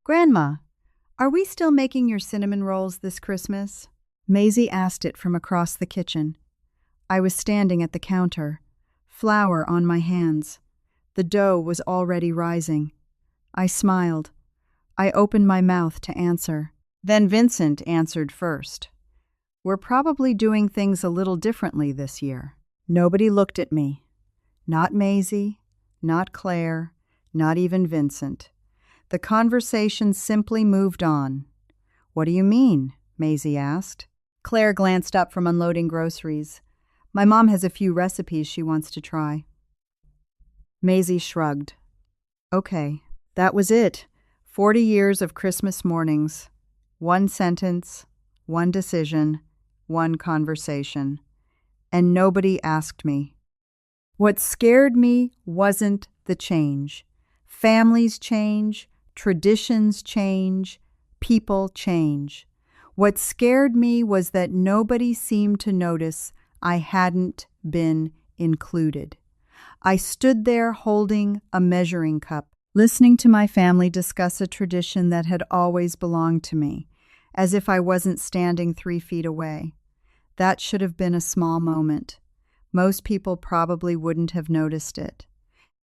Grandma, are we still making your cinnamon rolls this Christmas? Maisie asked it from across the kitchen. I was standing at the counter, flour on my hands. The dough was already rising. I smiled. I opened my mouth to answer. Then Vincent answered first. We're probably doing things a little differently this year. Nobody looked at me. Not Maisie, not Claire, not even Vincent. The conversation simply moved on. What do you mean? Maisie asked. Claire glanced up from unloading groceries. My mom has a few recipes she wants to try. Maisie shrugged. Okay, that was it. 40 years of Christmas mornings. One sentence, one decision, one conversation. And nobody asked me. What scared me wasn't the change. Families change, traditions change, people change. What scared me was that nobody seemed to notice I hadn't been included. I stood there holding a measuring cup, listening to my family discuss a tradition that had always belonged to me, as if I wasn't standing 3 feet away. That should have been a small moment. Most people probably wouldn't have noticed it.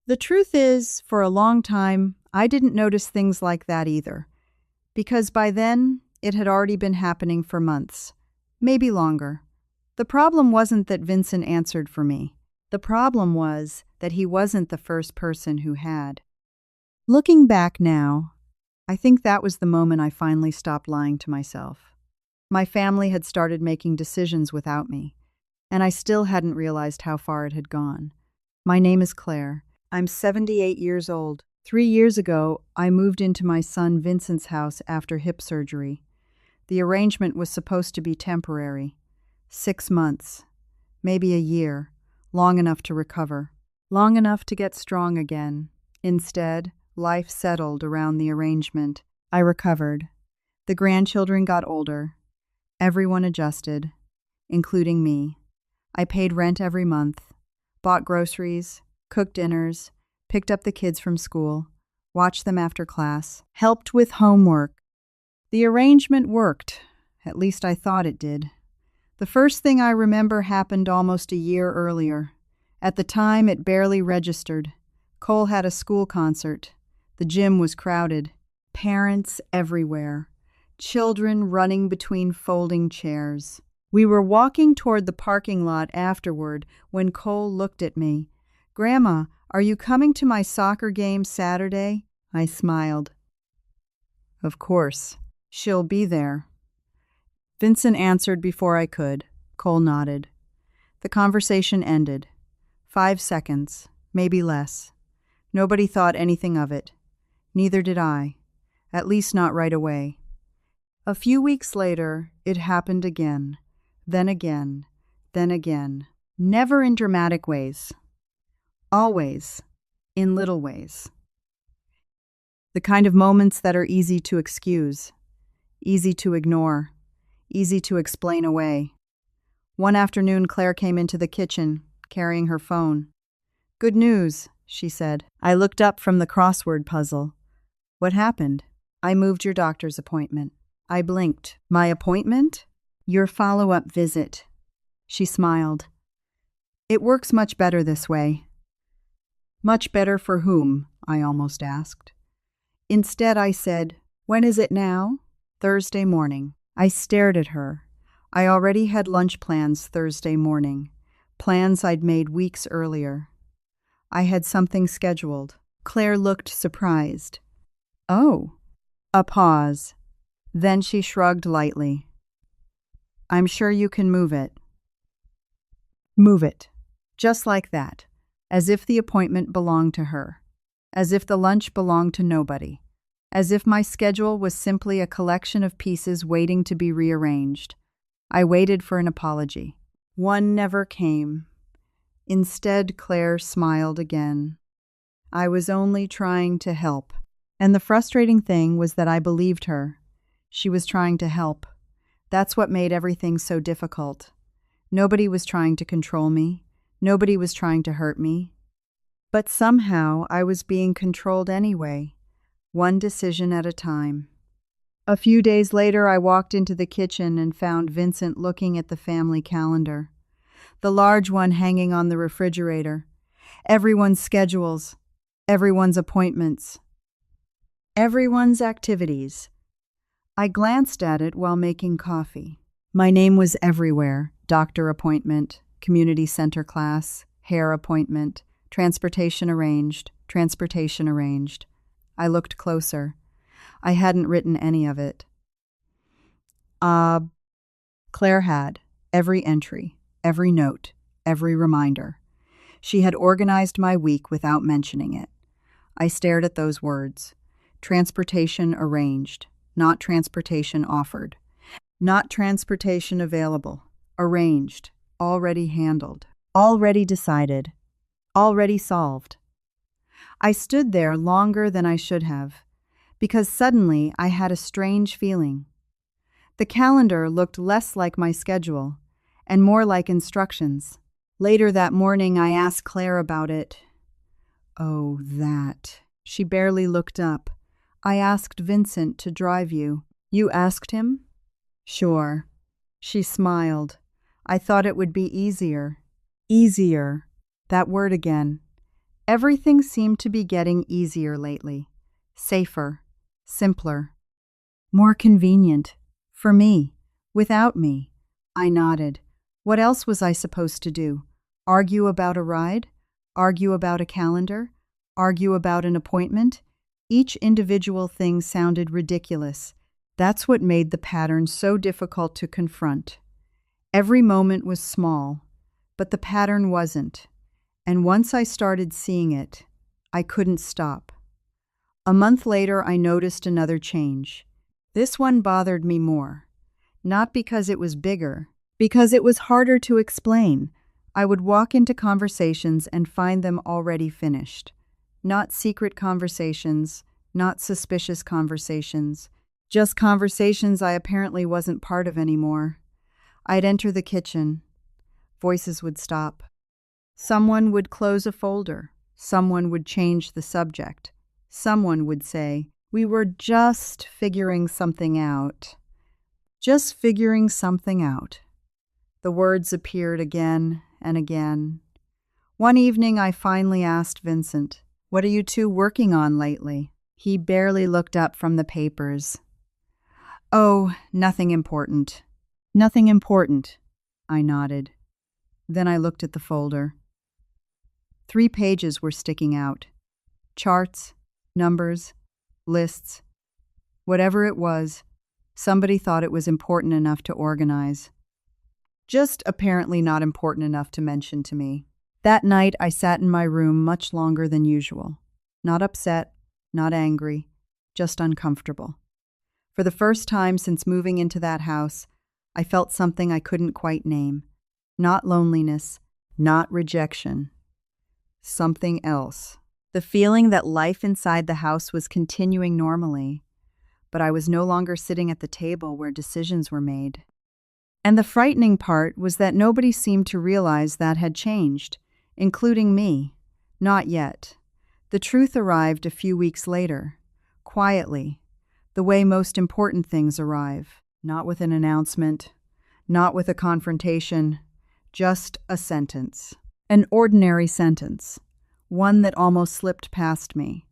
The truth is, for a long time, I didn't notice things like that either, because by then, it had already been happening for months, maybe longer. The problem wasn't that Vincent answered for me. The problem was that he wasn't the first person who had. Looking back now, I think that was the moment I finally stopped lying to myself. My family had started making decisions without me, and I still hadn't realized how far it had gone. My name is Claire. I'm 78 years old. 3 years ago, I moved into my son Vincent's house after hip surgery. The arrangement was supposed to be temporary. 6 months, maybe a year, long enough to recover, long enough to get strong again. Instead, life settled around the arrangement. I recovered. The grandchildren got older. Everyone adjusted, including me. I paid rent every month, bought groceries, cooked dinners, picked up the kids from school, watched them after class, helped with homework. The arrangement worked. At least I thought it did. The first thing I remember happened almost a year earlier. At the time, it barely registered. Cole had a school concert. The gym was crowded. Parents everywhere. Children running between folding chairs. We were walking toward the parking lot afterward when Cole looked at me. "Grandma, are you coming to my soccer game Saturday?" I smiled. "Of course. She'll be there." Vincent answered before I could. Cole nodded. The conversation ended. 5 seconds, maybe less. Nobody thought anything of it. Neither did I. At least not right away. A few weeks later, it happened again. Then again. Then again. Never in dramatic ways. Always in little ways. The kind of moments that are easy to excuse, easy to ignore, easy to explain away. One afternoon, Claire came into the kitchen, carrying her phone. "Good news," she said. I looked up from the crossword puzzle. "What happened?" "I moved your doctor's appointment." I blinked. "My appointment?" "Your follow-up visit." She smiled. "It works much better this way." "Much better for whom?" I almost asked. Instead, I said, "When is it now?" "Thursday morning." I stared at her. I already had lunch plans Thursday morning, plans I'd made weeks earlier. I had something scheduled. Claire looked surprised. "Oh." A pause. Then she shrugged lightly. "I'm sure you can move it." Move it. Just like that. As if the appointment belonged to her. As if the lunch belonged to nobody. As if my schedule was simply a collection of pieces waiting to be rearranged. I waited for an apology. One never came. Instead, Claire smiled again. I was only trying to help. And the frustrating thing was that I believed her. She was trying to help. That's what made everything so difficult. Nobody was trying to control me. Nobody was trying to hurt me. But somehow I was being controlled anyway. one decision at a time. A few days later, I walked into the kitchen and found Vincent looking at the family calendar, the large one hanging on the refrigerator. Everyone's schedules, everyone's appointments, everyone's activities. I glanced at it while making coffee. My name was everywhere: doctor appointment, community center class, hair appointment, transportation arranged, transportation arranged. I looked closer. I hadn't written any of it. Claire had every entry, every note, every reminder. She had organized my week without mentioning it. I stared at those words. Transportation arranged, not transportation offered. Not transportation available. Arranged, already handled, already decided, already solved. I stood there longer than I should have, because suddenly I had a strange feeling. The calendar looked less like my schedule and more like instructions. Later that morning, I asked Claire about it. Oh, that. She barely looked up. I asked Vincent to drive you. You asked him? Sure. She smiled. I thought it would be easier. Easier. That word again. Everything seemed to be getting easier lately. Safer. Simpler. More convenient. For me. Without me. I nodded. What else was I supposed to do? Argue about a ride? Argue about a calendar? Argue about an appointment? Each individual thing sounded ridiculous. That's what made the pattern so difficult to confront. Every moment was small, but the pattern wasn't. And once I started seeing it, I couldn't stop. A month later, I noticed another change. This one bothered me more. Not because it was bigger, because it was harder to explain. I would walk into conversations and find them already finished. Not secret conversations, not suspicious conversations, just conversations I apparently wasn't part of anymore. I'd enter the kitchen. Voices would stop. Someone would close a folder. Someone would change the subject. Someone would say, "We were just figuring something out." Just figuring something out. The words appeared again and again. One evening, I finally asked Vincent, "What are you two working on lately?" He barely looked up from the papers. "Oh, nothing important." "Nothing important," I nodded. Then I looked at the folder. 3 pages were sticking out. Charts, numbers, lists. Whatever it was, somebody thought it was important enough to organize. Just apparently not important enough to mention to me. That night, I sat in my room much longer than usual. Not upset, not angry, just uncomfortable. For the first time since moving into that house, I felt something I couldn't quite name. Not loneliness, not rejection. Something else. The feeling that life inside the house was continuing normally, but I was no longer sitting at the table where decisions were made. And the frightening part was that nobody seemed to realize that had changed, including me. Not yet. The truth arrived a few weeks later, quietly, the way most important things arrive. Not with an announcement, not with a confrontation, just a sentence. An ordinary sentence, one that almost slipped past me.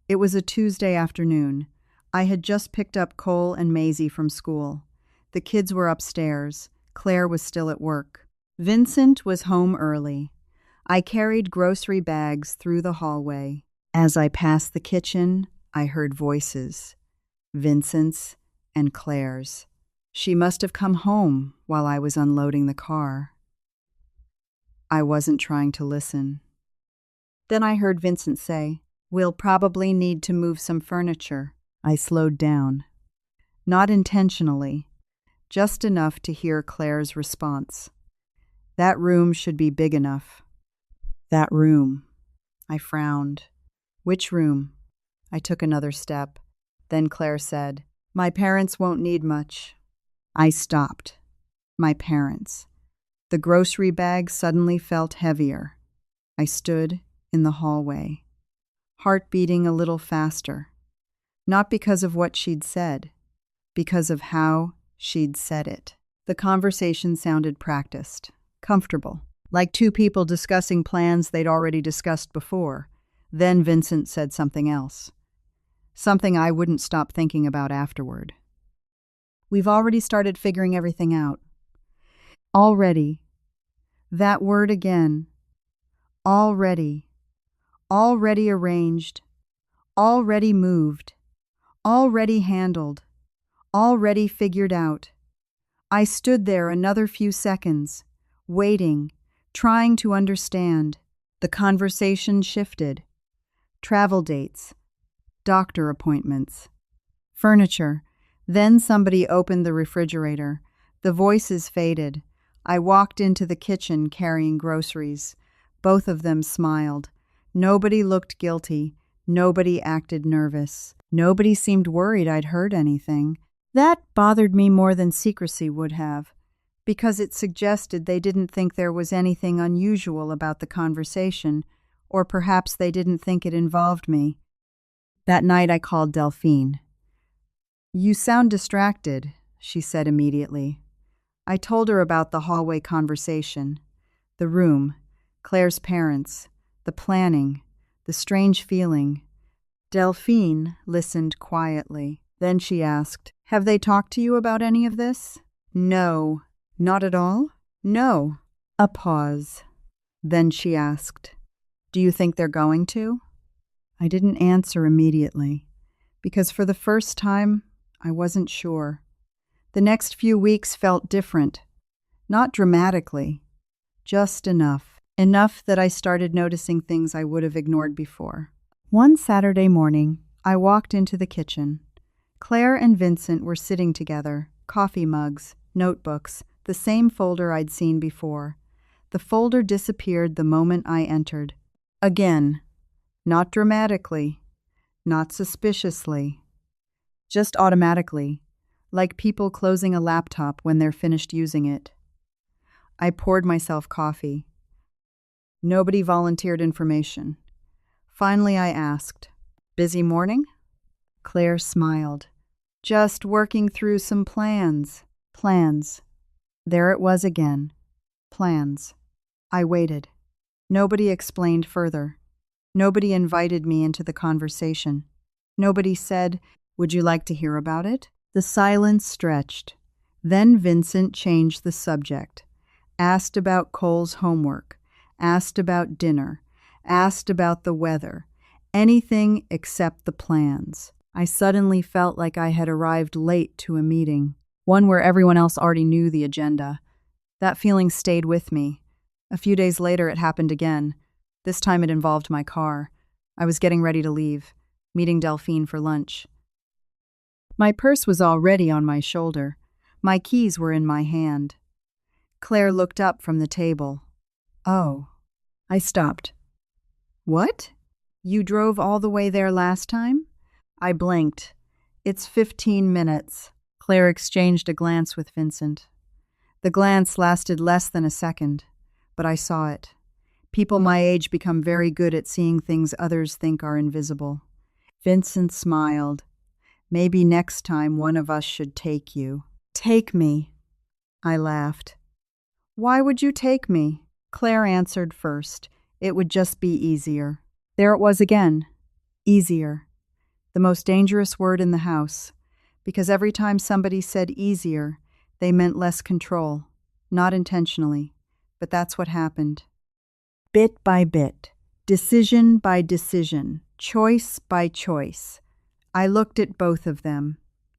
It was a Tuesday afternoon. I had just picked up Cole and Maisie from school. The kids were upstairs. Claire was still at work. Vincent was home early. I carried grocery bags through the hallway. As I passed the kitchen, I heard voices. Vincent's and Claire's. She must have come home while I was unloading the car. I wasn't trying to listen. Then I heard Vincent say, "We'll probably need to move some furniture." I slowed down. Not intentionally, just enough to hear Claire's response. "That room should be big enough." That room. I frowned. "Which room?" I took another step. Then Claire said, "My parents won't need much." I stopped. My parents. The grocery bag suddenly felt heavier. I stood in the hallway, heart beating a little faster. Not because of what she'd said, because of how she'd said it. The conversation sounded practiced, comfortable, like two people discussing plans they'd already discussed before. Then Vincent said something else, something I wouldn't stop thinking about afterward. We've already started figuring everything out. Already. That word again. Already. Already arranged. Already moved. Already handled. Already figured out. I stood there another few seconds, waiting, trying to understand. The conversation shifted. Travel dates, doctor appointments, furniture. Then somebody opened the refrigerator. The voices faded. I walked into the kitchen carrying groceries. Both of them smiled. Nobody looked guilty. Nobody acted nervous. Nobody seemed worried I'd heard anything. That bothered me more than secrecy would have, because it suggested they didn't think there was anything unusual about the conversation, or perhaps they didn't think it involved me. That night I called Delphine. "You sound distracted," she said immediately. I told her about the hallway conversation, the room, Claire's parents, the planning, the strange feeling. Delphine listened quietly. Then she asked, "Have they talked to you about any of this?" "No." "Not at all?" "No." A pause. Then she asked, "Do you think they're going to?" I didn't answer immediately, because for the first time, I wasn't sure. The next few weeks felt different. Not dramatically, just enough. Enough that I started noticing things I would have ignored before. One Saturday morning, I walked into the kitchen. Claire and Vincent were sitting together, coffee mugs, notebooks, the same folder I'd seen before. The folder disappeared the moment I entered. Again, not dramatically, not suspiciously, just automatically, like people closing a laptop when they're finished using it. I poured myself coffee. Nobody volunteered information. Finally, I asked, "Busy morning?" Claire smiled. "Just working through some plans." Plans. There it was again. Plans. I waited. Nobody explained further. Nobody invited me into the conversation. Nobody said, "Would you like to hear about it?" The silence stretched. Then Vincent changed the subject. Asked about Cole's homework. Asked about dinner. Asked about the weather. Anything except the plans. I suddenly felt like I had arrived late to a meeting, one where everyone else already knew the agenda. That feeling stayed with me. A few days later, it happened again. This time it involved my car. I was getting ready to leave, meeting Delphine for lunch. My purse was already on my shoulder. My keys were in my hand. Claire looked up from the table. "Oh." I stopped. "What? You drove all the way there last time?" I blinked. "It's 15 minutes. Claire exchanged a glance with Vincent. The glance lasted less than a second, but I saw it. People my age become very good at seeing things others think are invisible. Vincent smiled. "Maybe next time one of us should take you." "Take me?" I laughed. "Why would you take me?" Claire answered first. "It would just be easier." There it was again. Easier. The most dangerous word in the house, because every time somebody said easier, they meant less control. Not intentionally, but that's what happened. Bit by bit, decision by decision, choice by choice. I looked at both of them.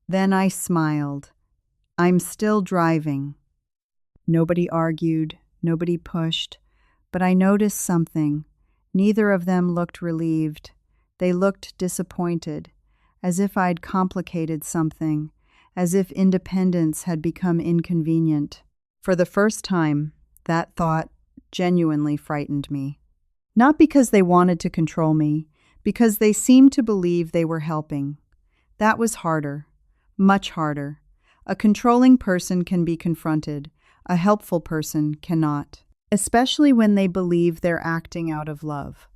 Then I smiled. I'm still driving. Nobody argued, nobody pushed, but I noticed something. Neither of them looked relieved. They looked disappointed, as if I'd complicated something, as if independence had become inconvenient. For the first time, that thought genuinely frightened me. Not because they wanted to control me, because they seemed to believe they were helping. That was harder, much harder. A controlling person can be confronted. A helpful person cannot, especially when they believe they're acting out of love.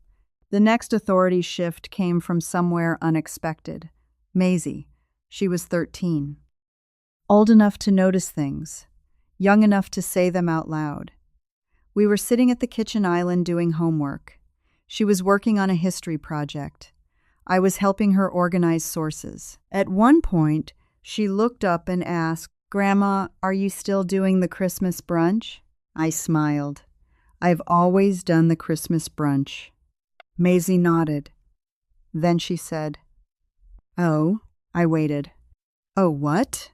The next authority shift came from somewhere unexpected. Maisie. She was 13. Old enough to notice things, young enough to say them out loud. We were sitting at the kitchen island doing homework. She was working on a history project. I was helping her organize sources. At one point, she looked up and asked, "Grandma, are you still doing the Christmas brunch?" I smiled. "I've always done the Christmas brunch." Maisie nodded. Then she said, "Oh." I waited. "Oh, what?"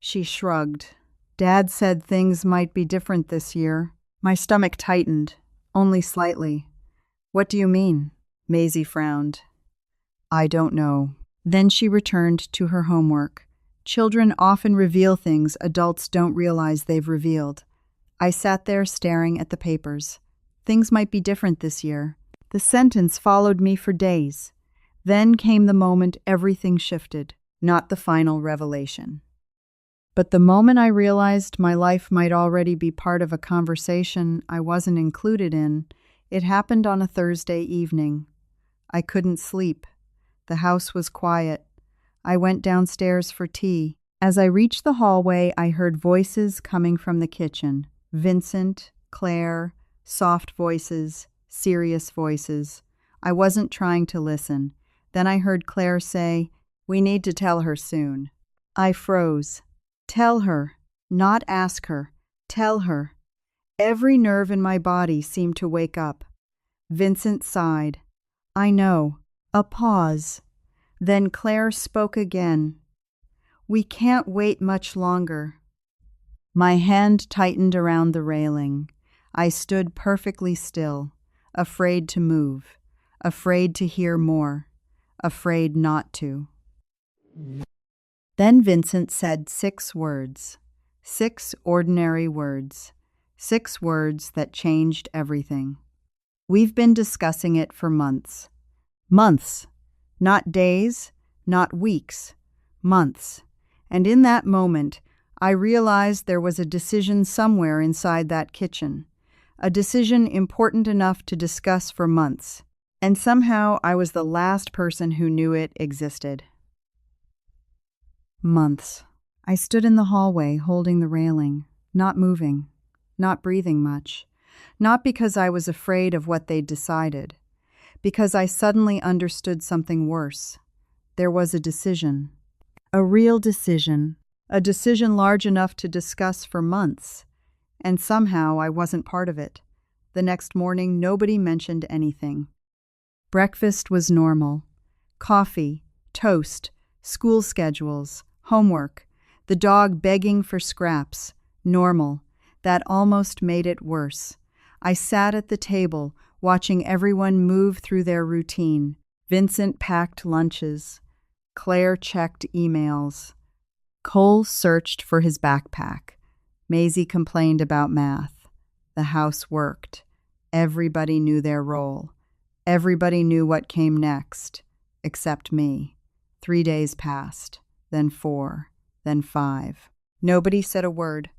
She shrugged. "Dad said things might be different this year." My stomach tightened, only slightly. "What do you mean?" Maisie frowned. "I don't know." Then she returned to her homework. Children often reveal things adults don't realize they've revealed. I sat there staring at the papers. Things might be different this year. The sentence followed me for days. Then came the moment everything shifted, not the final revelation. But the moment I realized my life might already be part of a conversation I wasn't included in, it happened on a Thursday evening. I couldn't sleep. The house was quiet. I went downstairs for tea. As I reached the hallway, I heard voices coming from the kitchen. Vincent, Claire, soft voices, serious voices. I wasn't trying to listen. Then I heard Claire say, "We need to tell her soon." I froze. Tell her, not ask her. Tell her. Every nerve in my body seemed to wake up. Vincent sighed. "I know." A pause. Then Claire spoke again. "We can't wait much longer." My hand tightened around the railing. I stood perfectly still, afraid to move, afraid to hear more, afraid not to. Then Vincent said 6 words, 6 ordinary words, 6 words that changed everything. "We've been discussing it for months." Months. Not days, not weeks. Months. And in that moment, I realized there was a decision somewhere inside that kitchen. A decision important enough to discuss for months. And somehow I was the last person who knew it existed. Months. I stood in the hallway holding the railing, not moving, not breathing much. Not because I was afraid of what they'd decided. Because I suddenly understood something worse. There was a decision. A real decision. A decision large enough to discuss for months. And somehow I wasn't part of it. The next morning, nobody mentioned anything. Breakfast was normal. Coffee, toast, school schedules, homework, the dog begging for scraps. Normal. That almost made it worse. I sat at the table, watching everyone move through their routine. Vincent packed lunches. Claire checked emails. Cole searched for his backpack. Maisie complained about math. The house worked. Everybody knew their role. Everybody knew what came next, except me. 3 days passed, then 4, then 5. Nobody said a word,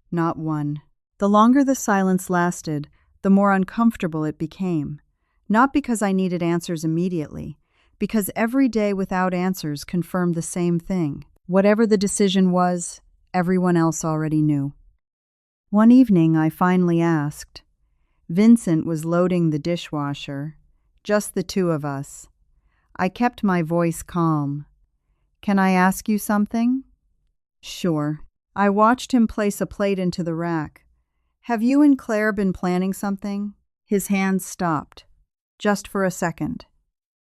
not one. The longer the silence lasted, the more uncomfortable it became. Not because I needed answers immediately, because every day without answers confirmed the same thing. Whatever the decision was, everyone else already knew. One evening, I finally asked. Vincent was loading the dishwasher, just the 2 of us. I kept my voice calm. "Can I ask you something?" "Sure." I watched him place a plate into the rack. "Have you and Claire been planning something?" His hands stopped, just for a second.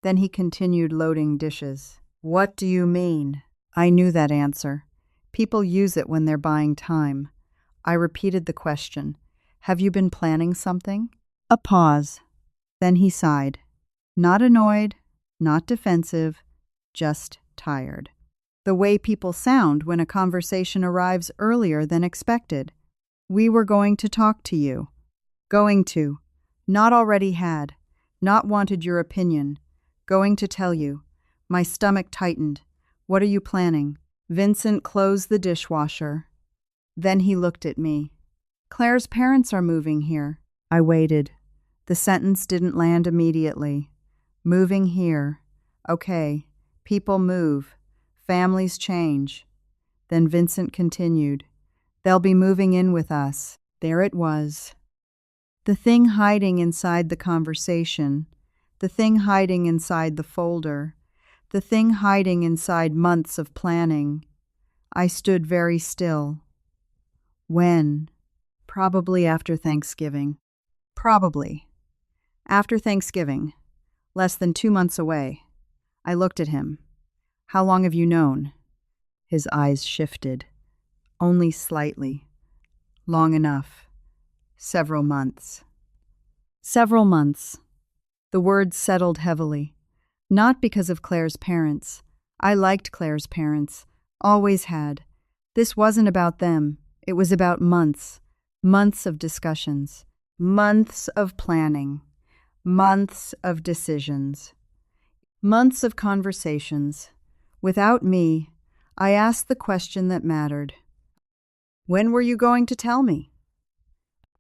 Then he continued loading dishes. "What do you mean?" I knew that answer. People use it when they're buying time. I repeated the question. "Have you been planning something?" A pause. Then he sighed. Not annoyed, not defensive, just tired. The way people sound when a conversation arrives earlier than expected. "We were going to talk to you." Going to. Not already had. Not wanted your opinion. Going to tell you. My stomach tightened. "What are you planning?" Vincent closed the dishwasher. Then he looked at me. "Claire's parents are moving here." I waited. The sentence didn't land immediately. Moving here. Okay. People move. Families change. Then Vincent continued, "They'll be moving in with us." There it was. The thing hiding inside the conversation, the thing hiding inside the folder, the thing hiding inside months of planning. I stood very still. When? Probably after Thanksgiving. Probably. After Thanksgiving. Less than 2 months away. I looked at him. "How long have you known?" His eyes shifted. "Only slightly. Long enough. Several months." Several months. The words settled heavily. Not because of Claire's parents. I liked Claire's parents. Always had. This wasn't about them. It was about months. Months of discussions. Months of planning. Months of decisions. Months of conversations. Without me, I asked the question that mattered. "When were you going to tell me?"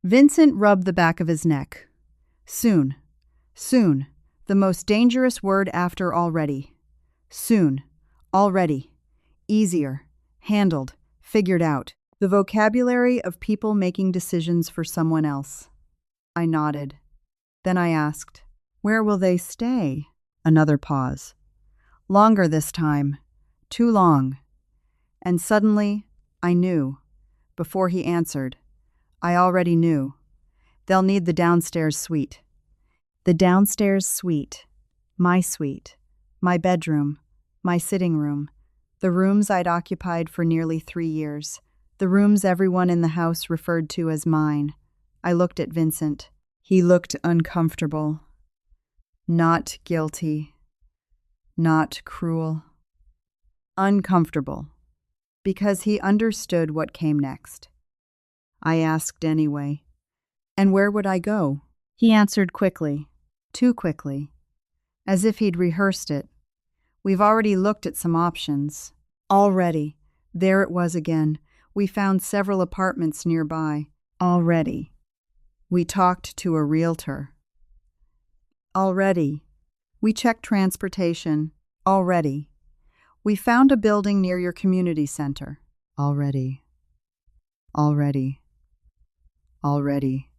Vincent rubbed the back of his neck. "Soon. Soon. The most dangerous word after already. Soon. Already. Easier. Handled. Figured out. The vocabulary of people making decisions for someone else." I nodded. Then I asked, "Where will they stay?" Another pause. Longer this time. Too long. And suddenly, I knew. Before he answered, I already knew. They'll need the downstairs suite. The downstairs suite. My suite. My bedroom. My sitting room. The rooms I'd occupied for nearly 3 years. The rooms everyone in the house referred to as mine. I looked at Vincent. He looked uncomfortable. Not guilty. Not cruel. Uncomfortable. Because he understood what came next. I asked anyway. "And where would I go?" He answered quickly. Too quickly. As if he'd rehearsed it. "We've already looked at some options." Already. There it was again. We found several apartments nearby. Already. We talked to a realtor. Already. We checked transportation. Already. We found a building near your community center. Already. Already. Already.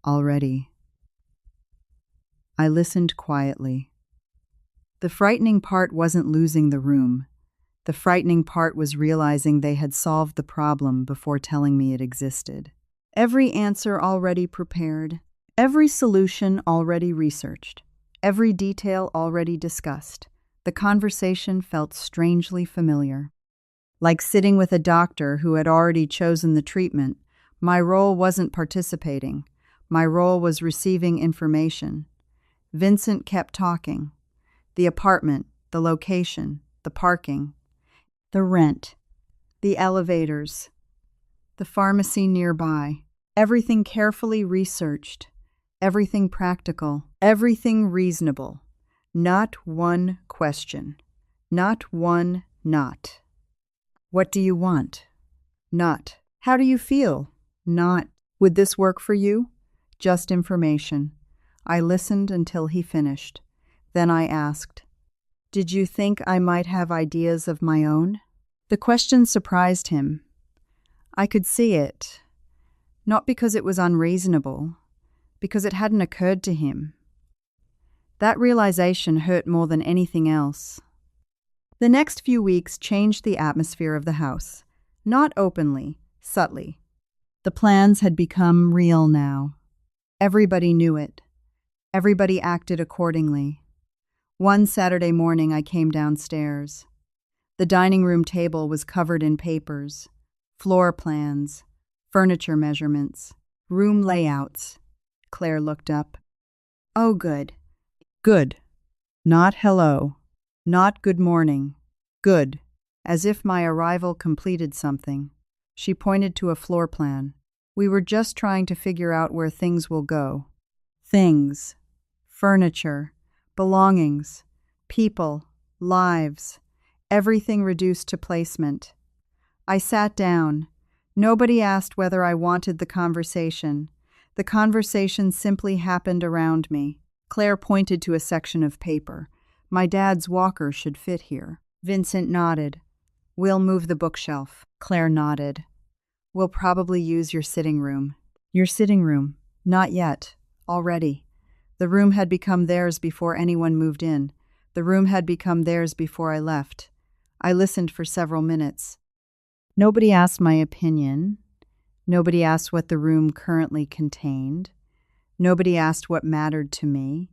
Already. I listened quietly. The frightening part wasn't losing the room. The frightening part was realizing they had solved the problem before telling me it existed. Every answer already prepared. Every solution already researched. Every detail already discussed. The conversation felt strangely familiar. Like sitting with a doctor who had already chosen the treatment, my role wasn't participating. My role was receiving information. Vincent kept talking. The apartment, the location, the parking, the rent, the elevators, the pharmacy nearby. Everything carefully researched. Everything practical. Everything reasonable. Not one question. Not one not. What do you want? Not. How do you feel? Not. Would this work for you? Just information. I listened until he finished. Then I asked, "Did you think I might have ideas of my own?" The question surprised him. I could see it. Not because it was unreasonable, because it hadn't occurred to him. That realization hurt more than anything else. The next few weeks changed the atmosphere of the house. Not openly, subtly. The plans had become real now. Everybody knew it. Everybody acted accordingly. One Saturday morning I came downstairs. The dining room table was covered in papers, floor plans, furniture measurements, room layouts. Claire looked up. "Oh, good." Good. Not hello. Not good morning. Good. As if my arrival completed something. She pointed to a floor plan. "We were just trying to figure out where things will go." Things. Furniture. Belongings. People. Lives. Everything reduced to placement. I sat down. Nobody asked whether I wanted the conversation. The conversation simply happened around me. Claire pointed to a section of paper. "My dad's walker should fit here." Vincent nodded. We'll move the bookshelf. Claire nodded. We'll probably use your sitting room. Your sitting room? Not yet. Already. The room had become theirs before anyone moved in. The room had become theirs before I left. I listened for several minutes. Nobody asked my opinion. Nobody asked what the room currently contained. Nobody asked what mattered to me.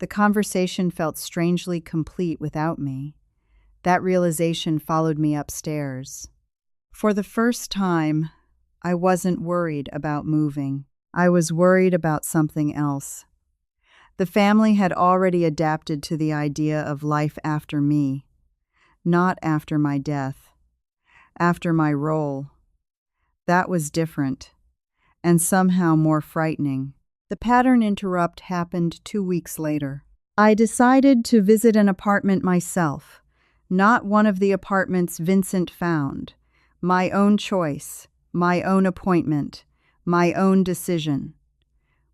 The conversation felt strangely complete without me. That realization followed me upstairs. For the first time, I wasn't worried about moving. I was worried about something else. The family had already adapted to the idea of life after me, not after my death, after my role. That was different, and somehow more frightening. The pattern interrupt happened 2 weeks later. I decided to visit an apartment myself, not one of the apartments Vincent found. My own choice, my own appointment, my own decision.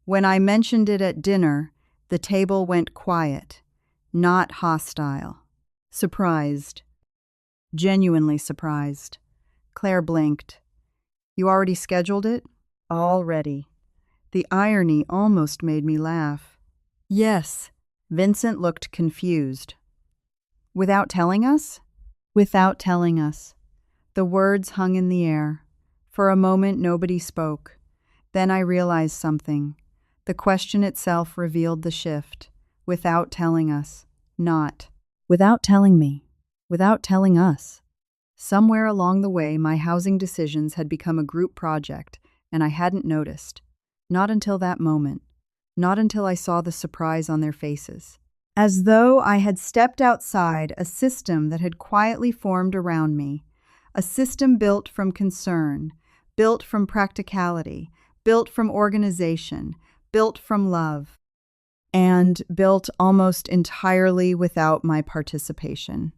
When I mentioned it at dinner, the table went quiet, not hostile. Surprised. Genuinely surprised. Claire blinked. You already scheduled it? Already. The irony almost made me laugh. Yes. Vincent looked confused. Without telling us? Without telling us. The words hung in the air. For a moment, nobody spoke. Then I realized something. The question itself revealed the shift. Without telling us. Not. Without telling me. Without telling us. Somewhere along the way, my housing decisions had become a group project, and I hadn't noticed. Not until that moment. Not until I saw the surprise on their faces. As though I had stepped outside a system that had quietly formed around me. A system built from concern, built from practicality, built from organization, built from love, and built almost entirely without my participation.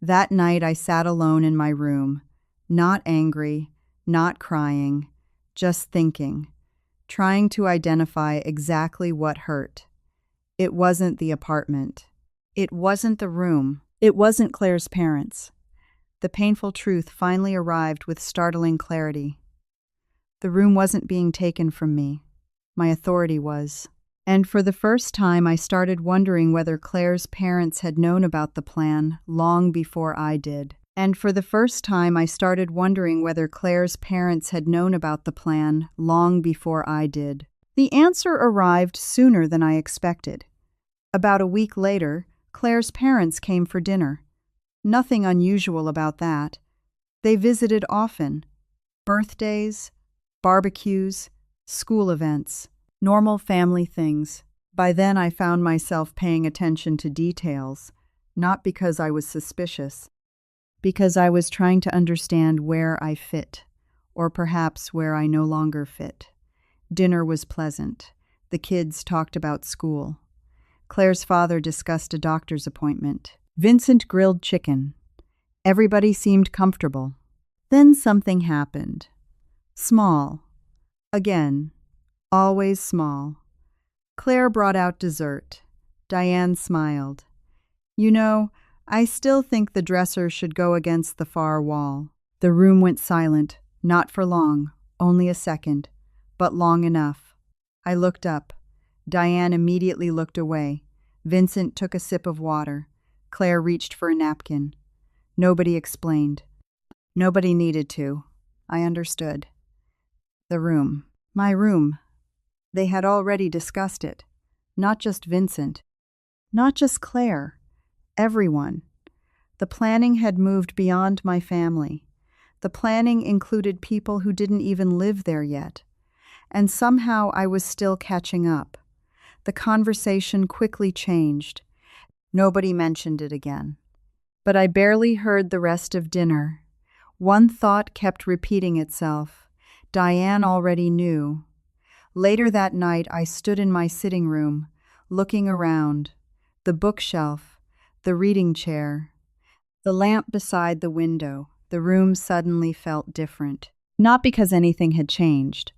That night I sat alone in my room, not angry, not crying, just thinking, trying to identify exactly what hurt. It wasn't the apartment. It wasn't the room. It wasn't Claire's parents. The painful truth finally arrived with startling clarity. The room wasn't being taken from me. My authority was. And for the first time, I started wondering whether Claire's parents had known about the plan long before I did. And for the first time, I started wondering whether Claire's parents had known about the plan long before I did. The answer arrived sooner than I expected. About a week later, Claire's parents came for dinner. Nothing unusual about that. They visited often. Birthdays, barbecues, school events, normal family things. By then I found myself paying attention to details, not because I was suspicious, because I was trying to understand where I fit, or perhaps where I no longer fit. Dinner was pleasant. The kids talked about school. Claire's father discussed a doctor's appointment. Vincent grilled chicken. Everybody seemed comfortable. Then something happened. Small. Again. Always small. Claire brought out dessert. Diane smiled. You know, I still think the dresser should go against the far wall. The room went silent, not for long, only a second, but long enough. I looked up. Diane immediately looked away. Vincent took a sip of water. Claire reached for a napkin. Nobody explained. Nobody needed to. I understood. The room. My room. They had already discussed it. Not just Vincent. Not just Claire. Everyone. The planning had moved beyond my family. The planning included people who didn't even live there yet. And somehow I was still catching up. The conversation quickly changed. Nobody mentioned it again. But I barely heard the rest of dinner. One thought kept repeating itself. Diane already knew. Later that night, I stood in my sitting room, looking around. The bookshelf, the reading chair, the lamp beside the window. The room suddenly felt different. Not because anything had changed.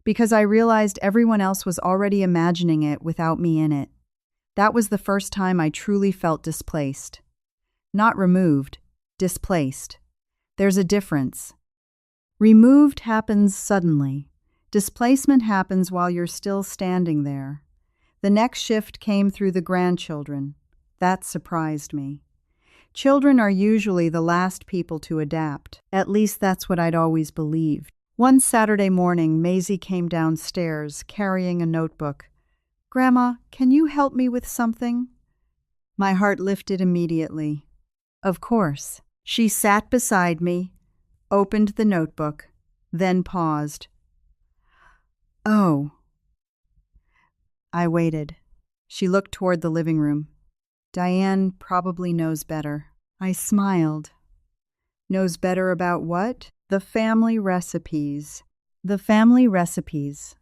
Because I realized everyone else was already imagining it without me in it. That was the first time I truly felt displaced. Not removed, displaced. There's a difference. Removed happens suddenly. Displacement happens while you're still standing there. The next shift came through the grandchildren. That surprised me. Children are usually the last people to adapt. At least that's what I'd always believed. One Saturday morning, Maisie came downstairs carrying a notebook. "Grandma, can you help me with something?" My heart lifted immediately. Of course. She sat beside me, opened the notebook, then paused. "Oh." I waited. She looked toward the living room. "Diane probably knows better." I smiled. "Knows better about what?" "The family recipes." The family recipes.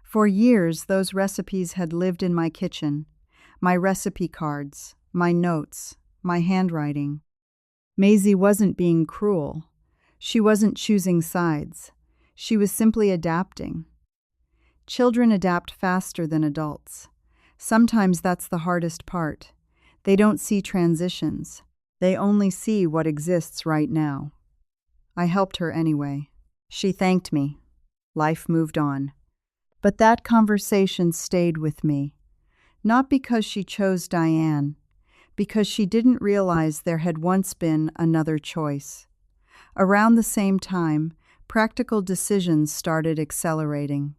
For years, those recipes had lived in my kitchen. My recipe cards, my notes, my handwriting. Maisie wasn't being cruel. She wasn't choosing sides. She was simply adapting. Children adapt faster than adults. Sometimes that's the hardest part. They don't see transitions. They only see what exists right now. I helped her anyway. She thanked me. Life moved on. But that conversation stayed with me. Not because she chose Diane, because she didn't realize there had once been another choice. Around the same time, practical decisions started accelerating.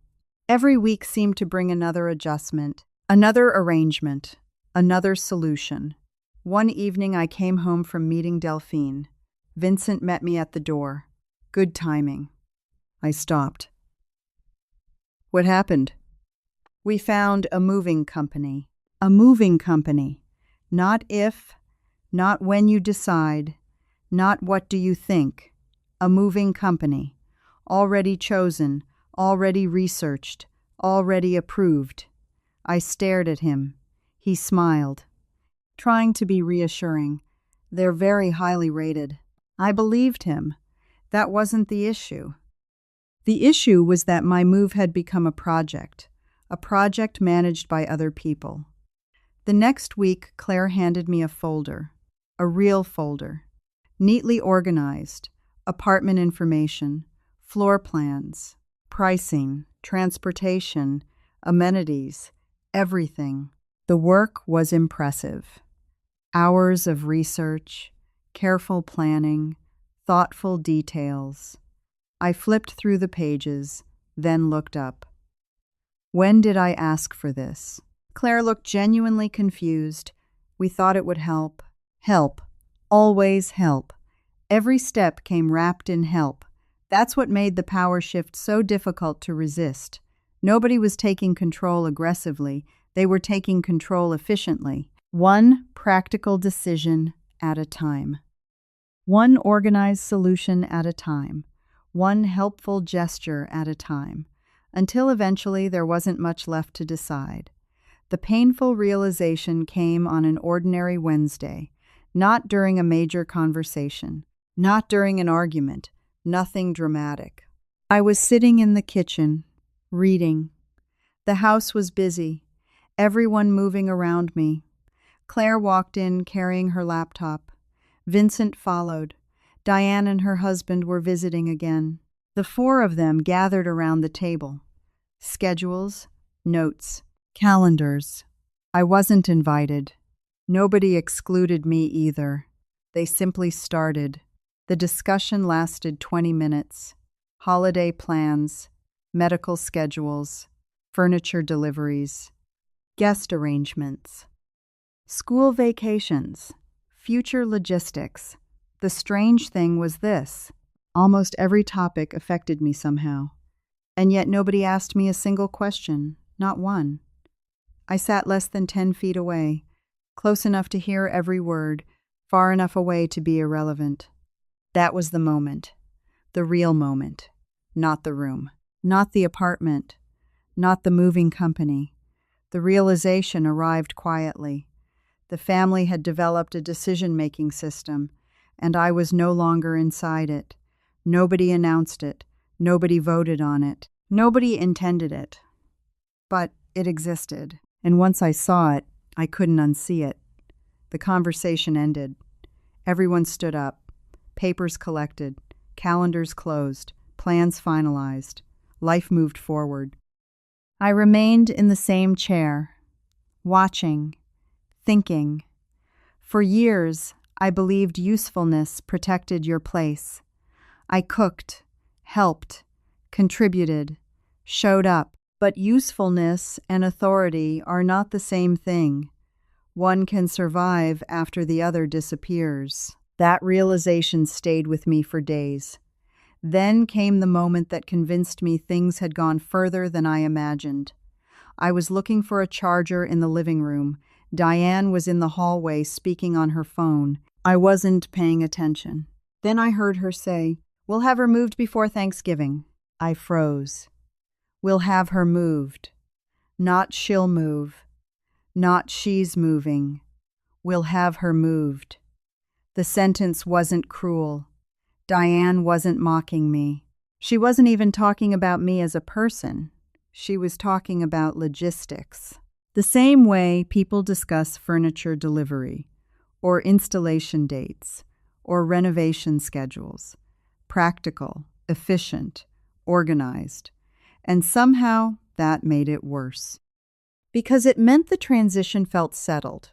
Every week seemed to bring another adjustment, another arrangement, another solution. One evening I came home from meeting Delphine. Vincent met me at the door. Good timing. I stopped. "What happened?" "We found a moving company." A moving company. Not if, not when you decide, not what do you think. A moving company. Already chosen, already researched, already approved. I stared at him. He smiled, trying to be reassuring. "They're very highly rated." I believed him. That wasn't the issue. The issue was that my move had become a project managed by other people. The next week, Claire handed me a folder, a real folder, neatly organized, apartment information, floor plans, pricing, transportation, amenities, everything. The work was impressive. Hours of research, careful planning, thoughtful details. I flipped through the pages, then looked up. "When did I ask for this?" Claire looked genuinely confused. "We thought it would help." Help. Always help. Every step came wrapped in help. That's what made the power shift so difficult to resist. Nobody was taking control aggressively. They were taking control efficiently. One practical decision at a time. One organized solution at a time. One helpful gesture at a time. Until eventually there wasn't much left to decide. The painful realization came on an ordinary Wednesday, not during a major conversation, not during an argument, nothing dramatic. I was sitting in the kitchen, reading. The house was busy, everyone moving around me. Claire walked in carrying her laptop. Vincent followed. Diane and her husband were visiting again. The four of them gathered around the table. Schedules, notes, calendars. I wasn't invited. Nobody excluded me either. They simply started. The discussion lasted 20 minutes. Holiday plans, medical schedules, furniture deliveries, guest arrangements, school vacations, future logistics. The strange thing was this. Almost every topic affected me somehow. And yet nobody asked me a single question, not one. I sat less than 10 feet away, close enough to hear every word, far enough away to be irrelevant. That was the moment, the real moment, not the room, not the apartment, not the moving company. The realization arrived quietly. The family had developed a decision-making system, and I was no longer inside it. Nobody announced it. Nobody voted on it. Nobody intended it. But it existed, and once I saw it, I couldn't unsee it. The conversation ended. Everyone stood up. Papers collected. Calendars closed. Plans finalized. Life moved forward. I remained in the same chair, watching, thinking. For years, I believed usefulness protected your place. I cooked, helped, contributed, showed up. But usefulness and authority are not the same thing. One can survive after the other disappears. That realization stayed with me for days. Then came the moment that convinced me things had gone further than I imagined. I was looking for a charger in the living room. Diane was in the hallway speaking on her phone. I wasn't paying attention. Then I heard her say, "We'll have her moved before Thanksgiving." I froze. We'll have her moved. Not she'll move. Not she's moving. We'll have her moved. The sentence wasn't cruel. Diane wasn't mocking me. She wasn't even talking about me as a person. She was talking about logistics. The same way people discuss furniture delivery, or installation dates, or renovation schedules. Practical, efficient, organized. And somehow that made it worse. Because it meant the transition felt settled,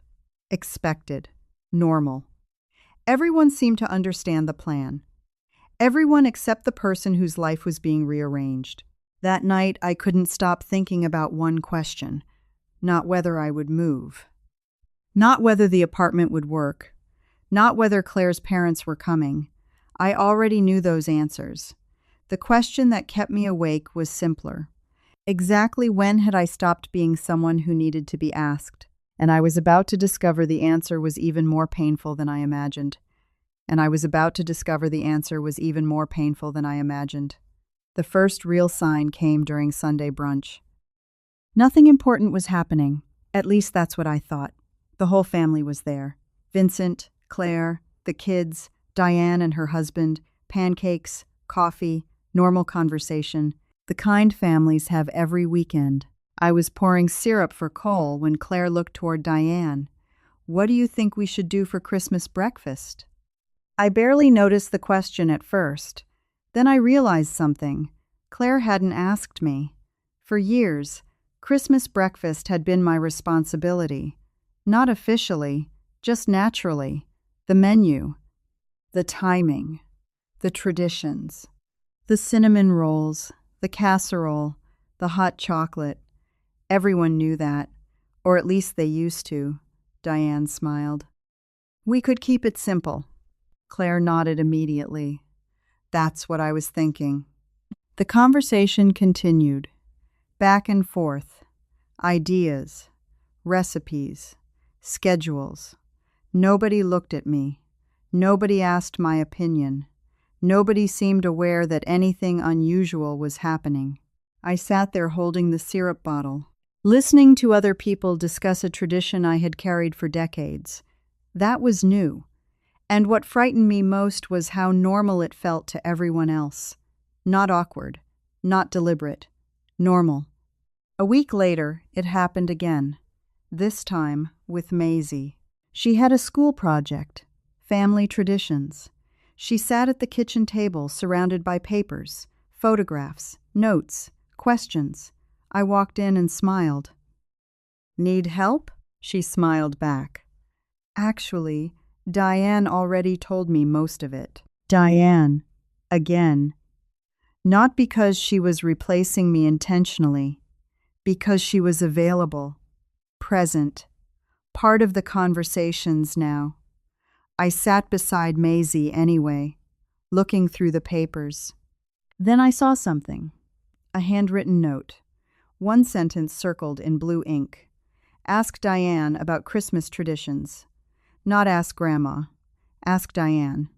expected, normal. Everyone seemed to understand the plan. Everyone except the person whose life was being rearranged. That night, I couldn't stop thinking about one question. Not whether I would move. Not whether the apartment would work. Not whether Claire's parents were coming. I already knew those answers. The question that kept me awake was simpler. Exactly when had I stopped being someone who needed to be asked? And I was about to discover the answer was even more painful than I imagined. The first real sign came during Sunday brunch. Nothing important was happening. At least that's what I thought. The whole family was there. Vincent, Claire, the kids, Diane and her husband, pancakes, coffee, normal conversation. The kind families have every weekend. I was pouring syrup for Cole when Claire looked toward Diane. "What do you think we should do for Christmas breakfast?" I barely noticed the question at first. Then I realized something. Claire hadn't asked me. For years, Christmas breakfast had been my responsibility. Not officially, just naturally. The menu, the timing, the traditions, the cinnamon rolls, the casserole, the hot chocolate. Everyone knew that, or at least they used to. Diane smiled. "We could keep it simple." Claire nodded immediately. "That's what I was thinking." The conversation continued. Back and forth. Ideas. Recipes. Schedules. Nobody looked at me. Nobody asked my opinion. Nobody seemed aware that anything unusual was happening. I sat there holding the syrup bottle, listening to other people discuss a tradition I had carried for decades. That was new. And what frightened me most was how normal it felt to everyone else. Not awkward, not deliberate, normal. A week later, it happened again. This time with Maisie. She had a school project, family traditions. She sat at the kitchen table surrounded by papers, photographs, notes, questions. I walked in and smiled. "Need help?" She smiled back. Actually, Diane already told me most of it. Diane, again. Not because she was replacing me intentionally, because she was available, present, part of the conversations now. I sat beside Maisie anyway, looking through the papers. Then I saw something. A handwritten note. One sentence circled in blue ink. Ask Diane about Christmas traditions. Not ask Grandma. Ask Diane.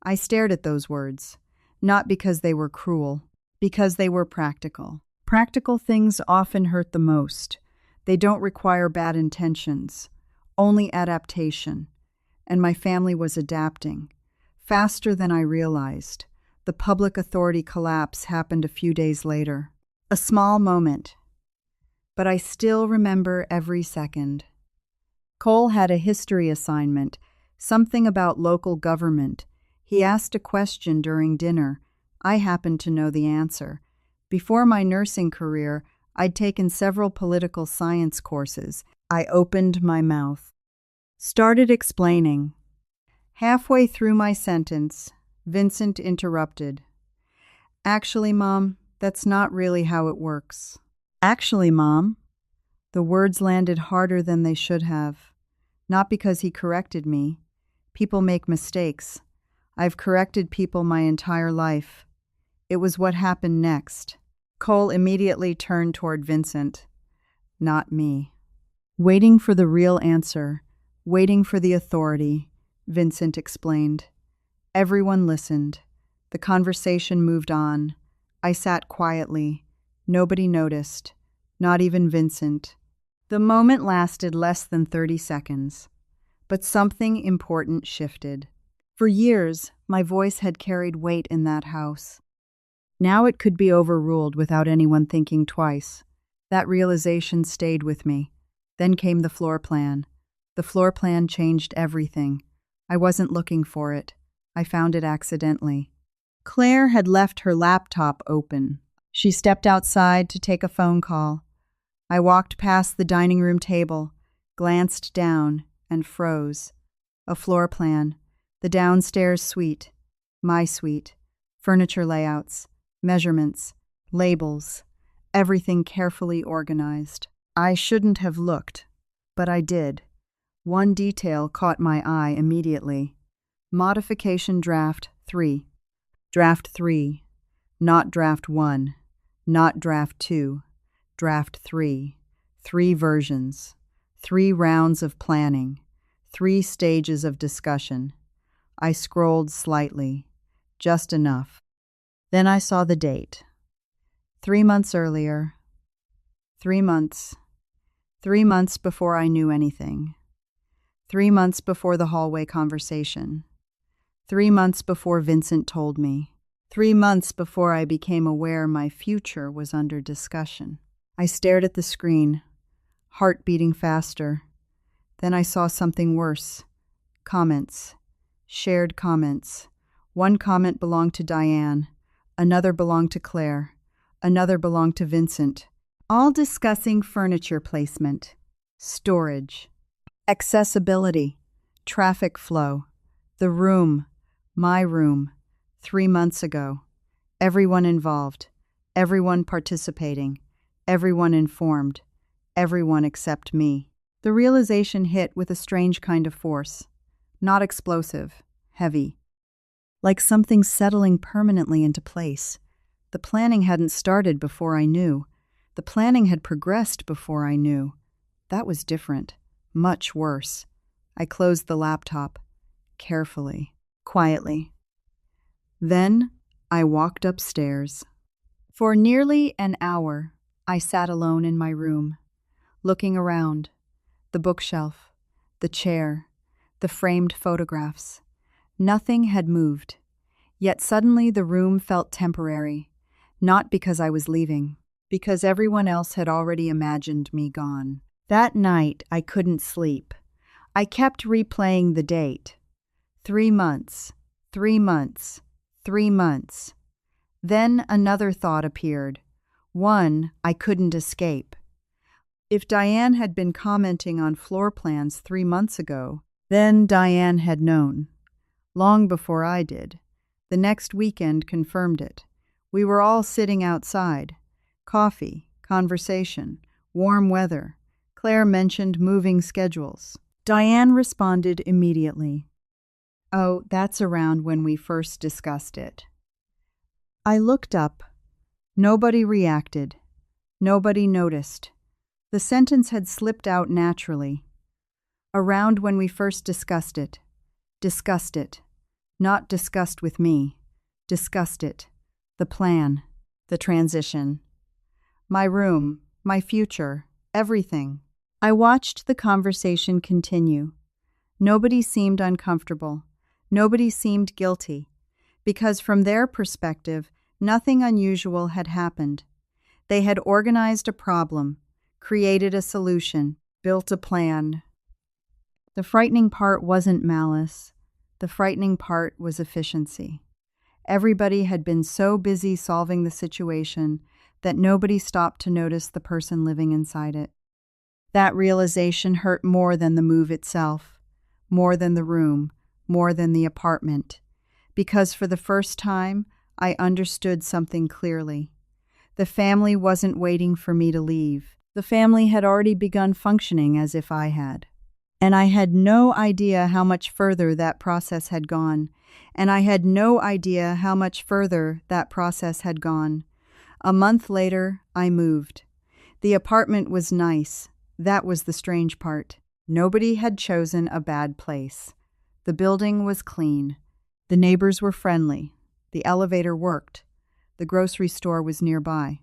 I stared at those words, not because they were cruel, because they were practical. Practical things often hurt the most. They don't require bad intentions, only adaptation. And my family was adapting, faster than I realized. The public authority collapse happened a few days later. A small moment. But I still remember every second. Cole had a history assignment, Something about local government. He asked a question during dinner. I happened to know the answer. Before my nursing career, I'd taken several political science courses. I opened my mouth. Started explaining. Halfway through my sentence, Vincent interrupted. Actually, Mom, that's not really how it works. Actually, Mom? The words landed harder than they should have. Not because he corrected me. People make mistakes. I've corrected people my entire life. It was what happened next. Cole immediately turned toward Vincent. Not me. Waiting for the real answer, waiting for the authority, Vincent explained. Everyone listened. The conversation moved on. I sat quietly. Nobody noticed, not even Vincent. The moment lasted less than 30 seconds, but something important shifted. For years, my voice had carried weight in that house. Now it could be overruled without anyone thinking twice. That realization stayed with me. Then came the floor plan. The floor plan changed everything. I wasn't looking for it. I found it accidentally. Claire had left her laptop open. She stepped outside to take a phone call. I walked past the dining room table, glanced down, and froze. A floor plan. The downstairs suite. My suite. Furniture layouts. Measurements. Labels. Everything carefully organized. I shouldn't have looked, but I did. One detail caught my eye immediately. Modification Draft 3. Draft 3. Not Draft 1. Not Draft 2. Draft 3. 3 versions. 3 rounds of planning. 3 stages of discussion. I scrolled slightly. Just enough. Then I saw the date. 3 months earlier. 3 months. 3 months before I knew anything. 3 months before the hallway conversation. 3 months before Vincent told me. 3 months before I became aware my future was under discussion. I stared at the screen, heart beating faster. Then I saw something worse. Comments. Shared comments. One comment belonged to Diane. Another belonged to Claire. Another belonged to Vincent. All discussing furniture placement, storage, accessibility, traffic flow, the room, my room, 3 months ago. Everyone involved, everyone participating, everyone informed, everyone except me. The realization hit with a strange kind of force, not explosive, heavy, like something settling permanently into place. The planning hadn't started before I knew. The planning had progressed before I knew. That was different, much worse. I closed the laptop, carefully, quietly. Then I walked upstairs. For nearly an hour, I sat alone in my room, looking around. The bookshelf, the chair, the framed photographs. Nothing had moved. Yet suddenly the room felt temporary, not because I was leaving, because everyone else had already imagined me gone. That night, I couldn't sleep. I kept replaying the date. 3 months, 3 months, 3 months. Then another thought appeared. One I couldn't escape. If Diane had been commenting on floor plans 3 months ago, then Diane had known. Long before I did. The next weekend confirmed it. We were all sitting outside. Coffee, conversation, warm weather. Claire mentioned moving schedules. Diane responded immediately. Oh, that's around when we first discussed it. I looked up. Nobody reacted. Nobody noticed. The sentence had slipped out naturally. Around when we first discussed it. Discussed it. Not discussed with me. Discussed it. The plan. The transition. My room. My future. Everything. I watched the conversation continue. Nobody seemed uncomfortable. Nobody seemed guilty. Because from their perspective, nothing unusual had happened. They had organized a problem, created a solution, built a plan. The frightening part wasn't malice. The frightening part was efficiency. Everybody had been so busy solving the situation that nobody stopped to notice the person living inside it. That realization hurt more than the move itself, more than the room, more than the apartment, because for the first time, I understood something clearly. The family wasn't waiting for me to leave. The family had already begun functioning as if I had. And I had no idea how much further that process had gone. And I had no idea how much further that process had gone. A month later, I moved. The apartment was nice. That was the strange part. Nobody had chosen a bad place. The building was clean. The neighbors were friendly. The elevator worked. The grocery store was nearby.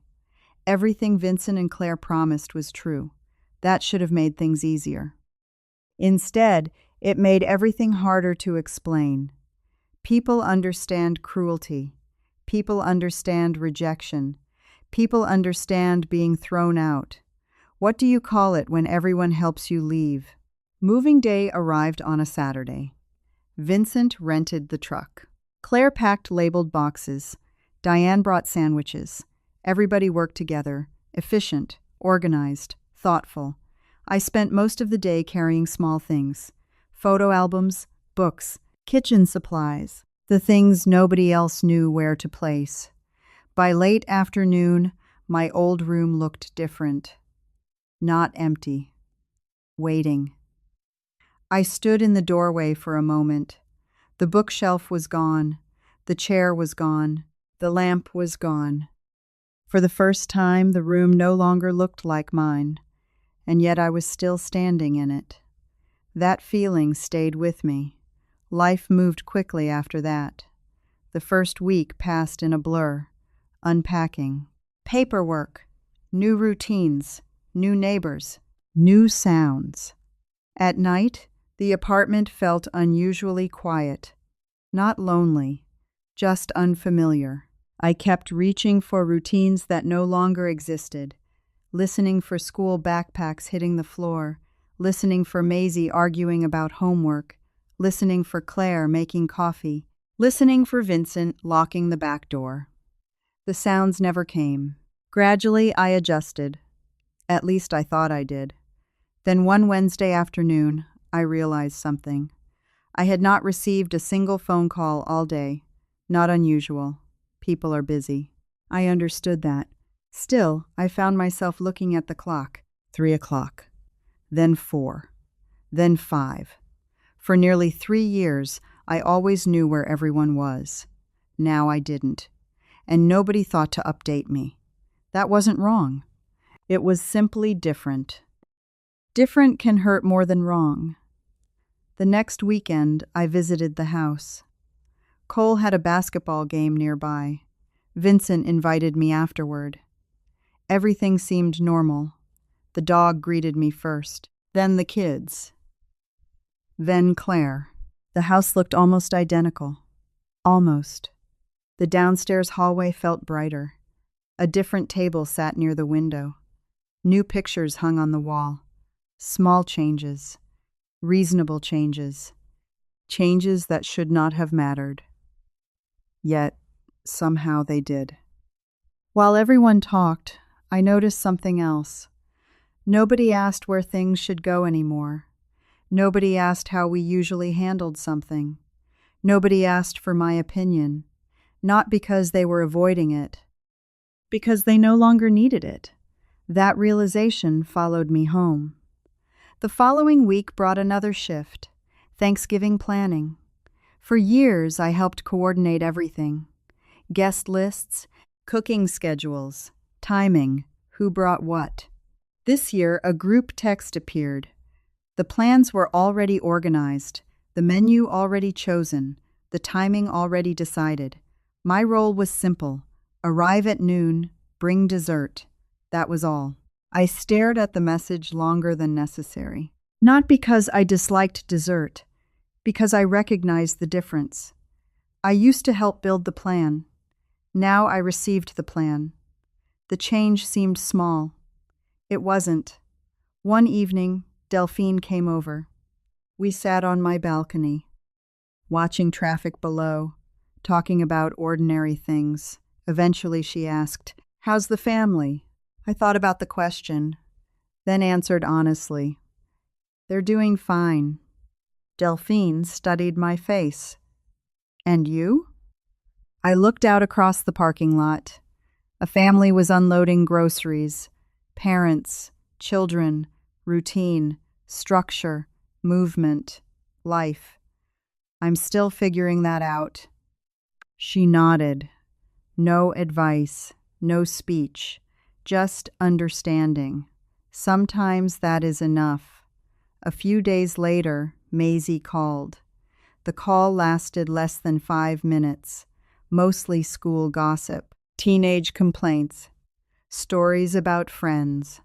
Everything Vincent and Claire promised was true. That should have made things easier. Instead, it made everything harder to explain. People understand cruelty. People understand rejection. People understand being thrown out. What do you call it when everyone helps you leave? Moving day arrived on a Saturday. Vincent rented the truck. Claire packed labeled boxes. Diane brought sandwiches. Everybody worked together, efficient, organized, thoughtful. I spent most of the day carrying small things. Photo albums, books, kitchen supplies, the things nobody else knew where to place. By late afternoon, my old room looked different. Not empty. Waiting. I stood in the doorway for a moment. The bookshelf was gone. The chair was gone. The lamp was gone. For the first time, the room no longer looked like mine, and yet I was still standing in it. That feeling stayed with me. Life moved quickly after that. The first week passed in a blur, unpacking. Paperwork, new routines, new neighbors, new sounds. At night, the apartment felt unusually quiet, not lonely, just unfamiliar. I kept reaching for routines that no longer existed, listening for school backpacks hitting the floor, listening for Maisie arguing about homework, listening for Claire making coffee, listening for Vincent locking the back door. The sounds never came. Gradually, I adjusted. At least I thought I did. Then one Wednesday afternoon, I realized something. I had not received a single phone call all day. Not unusual. People are busy. I understood that. Still, I found myself looking at the clock. 3 o'clock. Then 4. Then 5. For nearly 3 years, I always knew where everyone was. Now I didn't. And nobody thought to update me. That wasn't wrong. It was simply different. Different can hurt more than wrong. The next weekend, I visited the house. Cole had a basketball game nearby. Vincent invited me afterward. Everything seemed normal. The dog greeted me first, then the kids, then Claire. The house looked almost identical. Almost. The downstairs hallway felt brighter. A different table sat near the window. New pictures hung on the wall. Small changes. Reasonable changes. Changes that should not have mattered. Yet, somehow they did. While everyone talked, I noticed something else. Nobody asked where things should go anymore. Nobody asked how we usually handled something. Nobody asked for my opinion. Not because they were avoiding it. Because they no longer needed it. That realization followed me home. The following week brought another shift. Thanksgiving planning. For years, I helped coordinate everything. Guest lists, cooking schedules, timing, who brought what. This year, a group text appeared. The plans were already organized, the menu already chosen, the timing already decided. My role was simple. Arrive at noon, bring dessert. That was all. I stared at the message longer than necessary. Not because I disliked dessert, because I recognized the difference. I used to help build the plan. Now I received the plan. The change seemed small. It wasn't. One evening, Delphine came over. We sat on my balcony, watching traffic below, talking about ordinary things. Eventually she asked, "How's the family?" I thought about the question, then answered honestly, "They're doing fine." Delphine studied my face. "And you?" I looked out across the parking lot. A family was unloading groceries. Parents, children, routine, structure, movement, life. "I'm still figuring that out." She nodded. No advice, no speech, just understanding. Sometimes that is enough. A few days later, Maisie called. The call lasted less than 5 minutes, mostly school gossip, teenage complaints, stories about friends,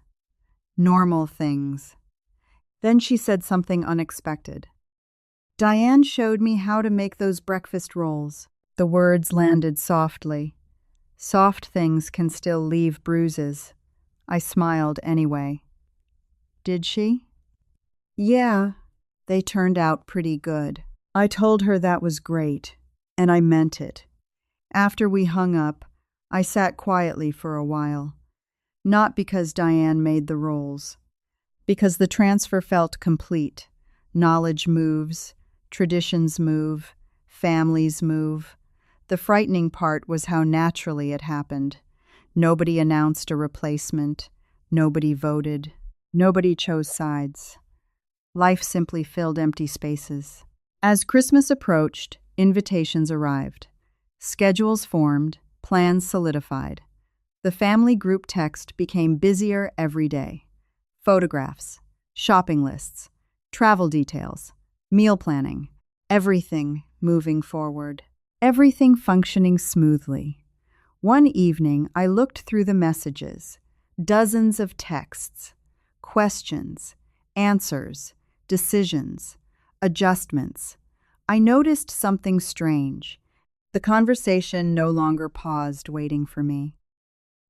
normal things. Then she said something unexpected. "Diane showed me how to make those breakfast rolls." The words landed softly. Soft things can still leave bruises. I smiled anyway. "Did she?" "Yeah, they turned out pretty good." I told her that was great, and I meant it. After we hung up, I sat quietly for a while. Not because Diane made the rolls, because the transfer felt complete. Knowledge moves, traditions move, families move. The frightening part was how naturally it happened. Nobody announced a replacement. Nobody voted. Nobody chose sides. Life simply filled empty spaces. As Christmas approached, invitations arrived. Schedules formed, plans solidified. The family group text became busier every day. Photographs, shopping lists, travel details, meal planning, everything moving forward. Everything functioning smoothly. One evening, I looked through the messages. Dozens of texts, questions, answers, decisions, adjustments. I noticed something strange. The conversation no longer paused, waiting for me.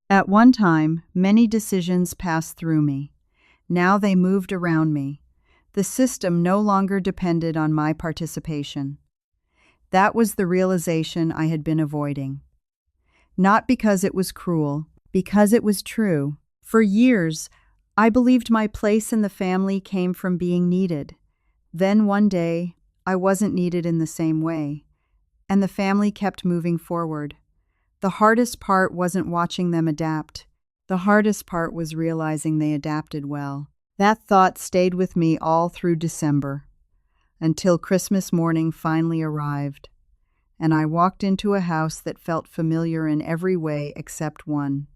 At one time, many decisions passed through me. Now they moved around me. The system no longer depended on my participation. That was the realization I had been avoiding. Not because it was cruel, because it was true. For years, I believed my place in the family came from being needed. Then one day, I wasn't needed in the same way, and the family kept moving forward. The hardest part wasn't watching them adapt. The hardest part was realizing they adapted well. That thought stayed with me all through December, until Christmas morning finally arrived, and I walked into a house that felt familiar in every way except one.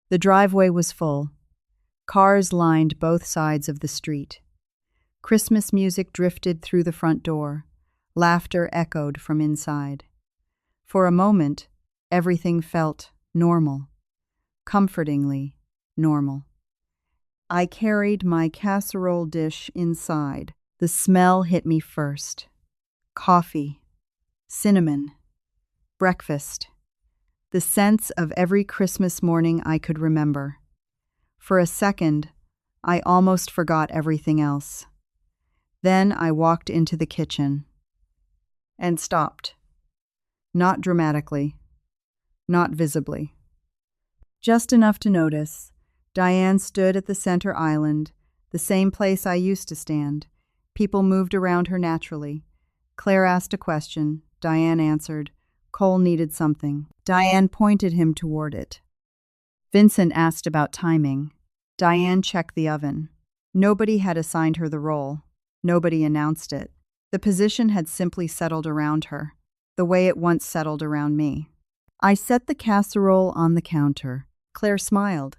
The driveway was full. Cars lined both sides of the street. Christmas music drifted through the front door. Laughter echoed from inside. For a moment, everything felt normal, comfortingly normal. I carried my casserole dish inside. The smell hit me first. Coffee, cinnamon, breakfast. The sense of every Christmas morning I could remember. For a second, I almost forgot everything else. Then I walked into the kitchen and stopped. Not dramatically, not visibly. Just enough to notice. Diane stood at the center island, the same place I used to stand. People moved around her naturally. Claire asked a question. Diane answered. Cole needed something. Diane pointed him toward it. Vincent asked about timing. Diane checked the oven. Nobody had assigned her the role. Nobody announced it. The position had simply settled around her, the way it once settled around me. I set the casserole on the counter. Claire smiled.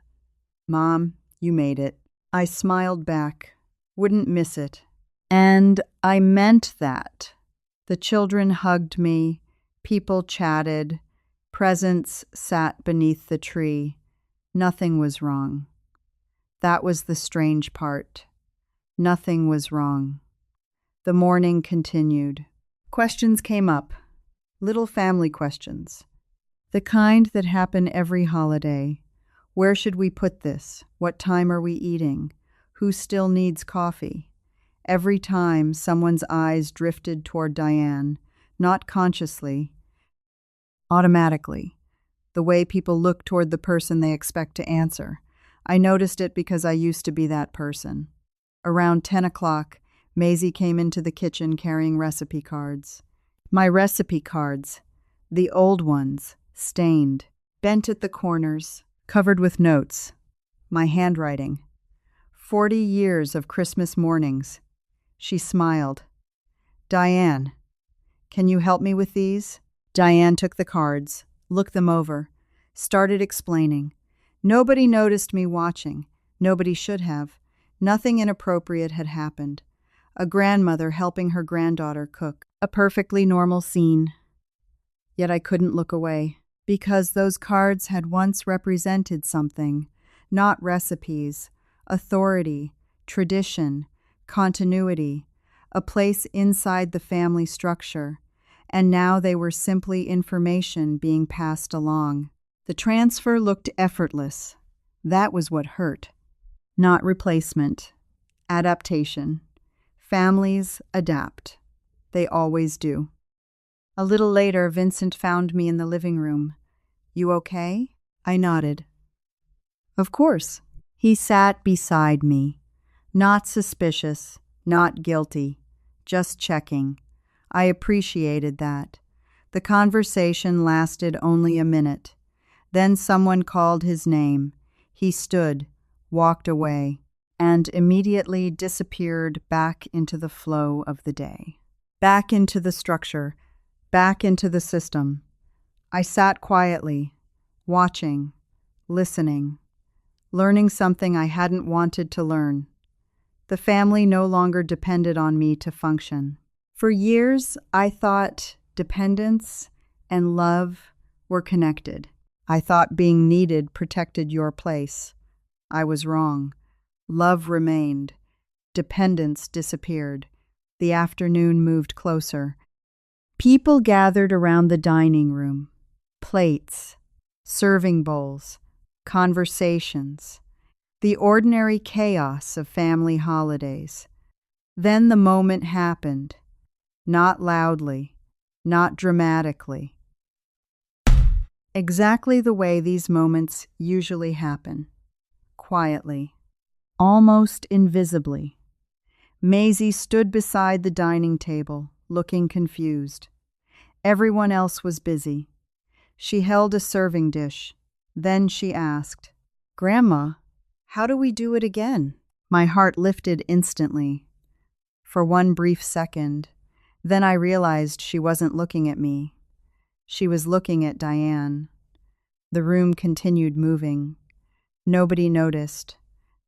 Mom, you made it. I smiled back. Wouldn't miss it. And I meant that. The children hugged me. People chatted. Presents sat beneath the tree. Nothing was wrong. That was the strange part. Nothing was wrong. The morning continued. Questions came up. Little family questions. The kind that happen every holiday. Where should we put this? What time are we eating? Who still needs coffee? Every time someone's eyes drifted toward Diane, not consciously, automatically, the way people look toward the person they expect to answer. I noticed it because I used to be that person. Around 10 o'clock, Maisie came into the kitchen carrying recipe cards. My recipe cards, the old ones, stained, bent at the corners, covered with notes. My handwriting. 40 years of Christmas mornings. She smiled. Diane, can you help me with these? Diane took the cards, looked them over, started explaining. Nobody noticed me watching. Nobody should have. Nothing inappropriate had happened. A grandmother helping her granddaughter cook. A perfectly normal scene. Yet I couldn't look away, because those cards had once represented something, not recipes, authority, tradition, continuity, a place inside the family structure, and now they were simply information being passed along. The transfer looked effortless. That was what hurt. Not replacement. Adaptation. Families adapt. They always do. A little later, Vincent found me in the living room. You okay? I nodded. Of course. He sat beside me. Not suspicious, not guilty, just checking. I appreciated that. The conversation lasted only a minute. Then someone called his name. He stood, walked away, and immediately disappeared back into the flow of the day. Back into the structure, back into the system. I sat quietly, watching, listening, learning something I hadn't wanted to learn. The family no longer depended on me to function. For years, I thought dependence and love were connected. I thought being needed protected your place. I was wrong. Love remained. Dependence disappeared. The afternoon moved closer. People gathered around the dining room. Plates, serving bowls, conversations. The ordinary chaos of family holidays. Then the moment happened. Not loudly, not dramatically. Exactly the way these moments usually happen. Quietly. Almost invisibly. Maisie stood beside the dining table, looking confused. Everyone else was busy. She held a serving dish. Then she asked, Grandma, how do we do it again? My heart lifted instantly. For one brief second. Then I realized she wasn't looking at me. She was looking at Diane. The room continued moving. Nobody noticed.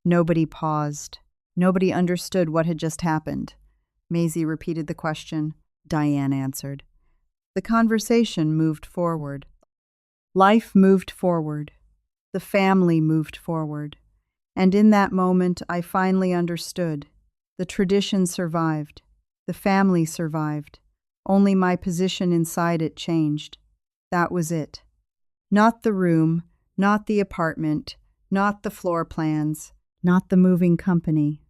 Nobody paused. Nobody understood what had just happened. Maisie repeated the question. Diane answered. The conversation moved forward. Life moved forward. The family moved forward. And in that moment, I finally understood. The tradition survived. The family survived. Only my position inside it changed. That was it. Not the room, not the apartment, not the floor plans, not the moving company,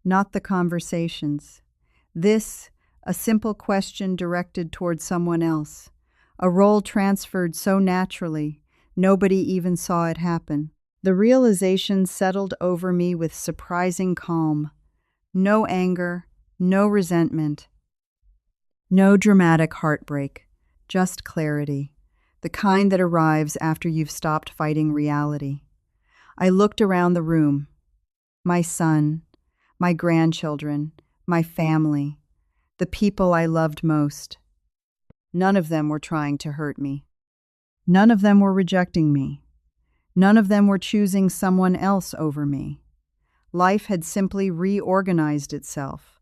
not the conversations. This, a simple question directed toward someone else. A role transferred so naturally, nobody even saw it happen. The realization settled over me with surprising calm. No anger, no resentment, no dramatic heartbreak, just clarity, the kind that arrives after you've stopped fighting reality. I looked around the room. My son, my grandchildren, my family, the people I loved most. None of them were trying to hurt me. None of them were rejecting me. None of them were choosing someone else over me. Life had simply reorganized itself,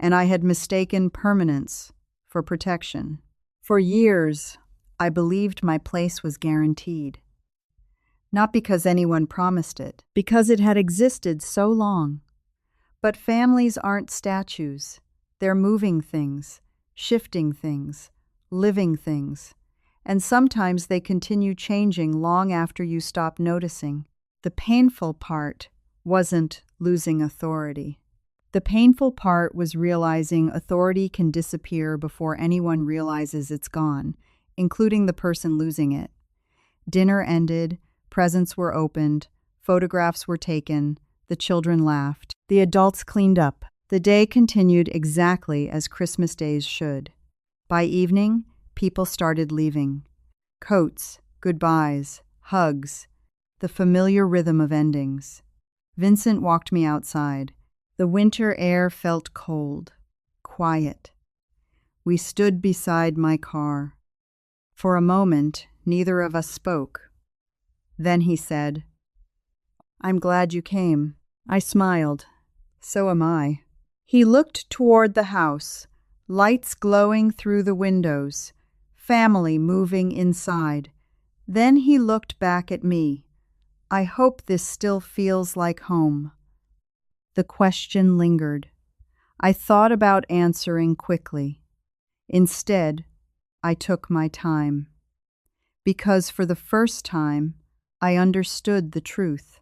and I had mistaken permanence for protection. For years, I believed my place was guaranteed. Not because anyone promised it, because it had existed so long. But families aren't statues. They're moving things, shifting things, living things. And sometimes they continue changing long after you stop noticing. The painful part wasn't losing authority. The painful part was realizing authority can disappear before anyone realizes it's gone, including the person losing it. Dinner ended, presents were opened, photographs were taken, the children laughed, the adults cleaned up. The day continued exactly as Christmas days should. By evening, people started leaving. Coats, goodbyes, hugs, the familiar rhythm of endings. Vincent walked me outside. The winter air felt cold, quiet. We stood beside my car. For a moment, neither of us spoke. Then he said, "I'm glad you came." I smiled. "So am I." He looked toward the house, lights glowing through the windows, family moving inside. Then he looked back at me. "I hope this still feels like home." The question lingered. I thought about answering quickly. Instead, I took my time. Because for the first time, I understood the truth.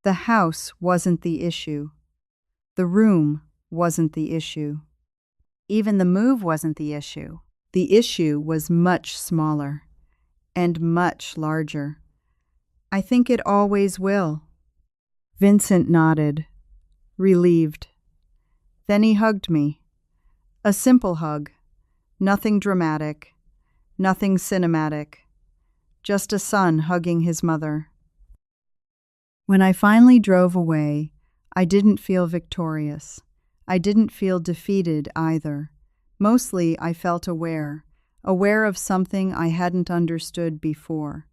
The house wasn't the issue. The room wasn't the issue. Even the move wasn't the issue. The issue was much smaller and much larger. "I think it always will." Vincent nodded, relieved. Then he hugged me. A simple hug. Nothing dramatic. Nothing cinematic. Just a son hugging his mother. When I finally drove away, I didn't feel victorious. I didn't feel defeated either. Mostly I felt aware of something I hadn't understood before.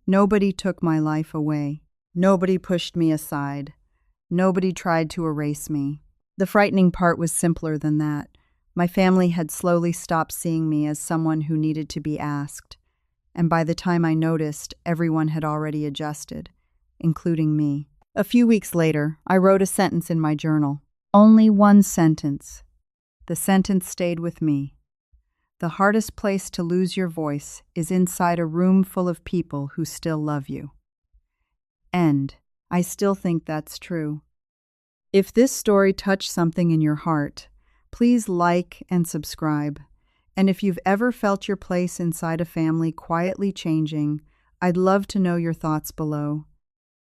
Nobody took my life away. Nobody pushed me aside. Nobody tried to erase me. The frightening part was simpler than that. My family had slowly stopped seeing me as someone who needed to be asked. And by the time I noticed, everyone had already adjusted, including me. A few weeks later, I wrote a sentence in my journal. Only one sentence. The sentence stayed with me. The hardest place to lose your voice is inside a room full of people who still love you. And I still think that's true. If this story touched something in your heart, please like and subscribe. And if you've ever felt your place inside a family quietly changing, I'd love to know your thoughts below.